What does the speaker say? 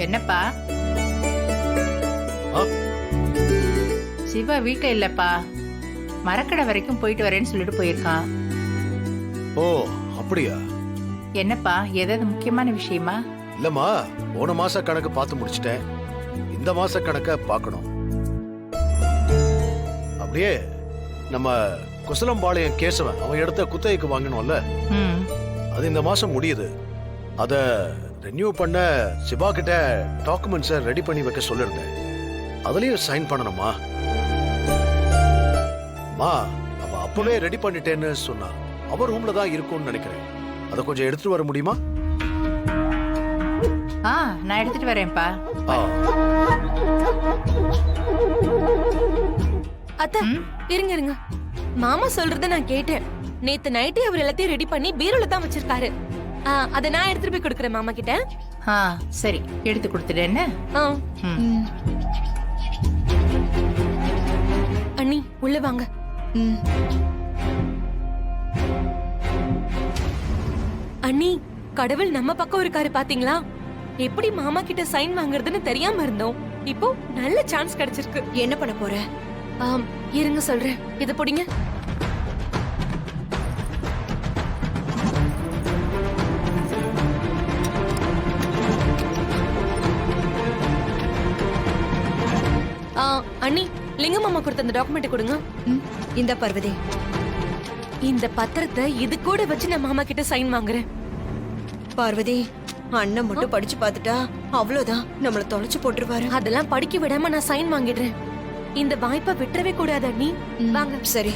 என்னப்பா? ஆ? சிவா வீட்டுல இல்லப்பா. மரக்கடை வரைக்கும் போயிட்டு வரேன்னு சொல்லிட்டு போயிருக்கான். ஓ அப்படியா? என்னப்பா, ஏதாவது முக்கியமான விஷயமா? இல்லம்மா, போன மாச கணக்கு பார்த்து முடிச்சிட்டேன். இந்த மாச கணக்க பார்க்கணும். அப்படியே நம்ம குசலம்பாளையம் கேசவன் அவன் எடுத்த குத்தகைக்கு வாங்கணும்ல, ம். அது இந்த மாசம் முடியுது. அத ரெனியூ பண்ண சிவா கிட்ட டாக்குமெண்ட்ஸை ரெடி பண்ணி வைக்க சொல்லிருந்தேன். அதுலயும் சைன் பண்ணணுமா? மா, அவ அப்பவே ரெடி பண்ணிட்டேன்னு சொன்னா. அவர் ரூம்ல தான் இருக்கும்னு நினைக்கிறேன். அதை கொஞ்சம் எடுத்துட்டு வர முடியுமா? நான் எடுத்துட்டு வரேன்ப்பா. ஆ. அத்தா, இருங்க இருங்க. மாமா சொல்றத நான் கேட்டேன். நேத்து நைட்டே அவர் எல்லாத்தையும் ரெடி பண்ணி பீரோல தான் வச்சிருக்காரு. அத நான் எடுத்துட்டு போய் கொடுக்கறேன் மாமா கிட்ட. சரி, எடுத்து கொடுத்துடு. என்ன? அண்ணி, உள்ள வாங்க. அண்ணி, கடவுள் நம்ம பக்கம் இருக்காரு பாத்தீங்களா? எப்படி மாமா கிட்ட சைன் வாங்குறதுன்னு தெரியாம இருந்தோம். இப்போ நல்ல சான்ஸ் கிடைச்சிருக்கு. என்ன பண்ண போற? இருங்க சொல்றேன். இத புடிங்க. அண்ணி, லிங்க மாமா கொடுத்த அந்த டாக்குமெண்ட் கொடுங்க. இந்த பார்வதி, இந்த பத்திரத்தை இது கூட வச்சு நான் மாமா கிட்ட சைன் வாங்குறேன். பார்வதி, அண்ணன் மட்டும் படிச்சு பார்த்துட்டா அவ்வளவுதான், நம்மள தொலைச்சு போட்டுருவாரு. அதெல்லாம் படிக்க விடாம நான் சைன் வாங்கிடுறேன். இந்த வாய்ப்பை விட்டுறவே கூடாது அண்ணி. வாங்க. சரி.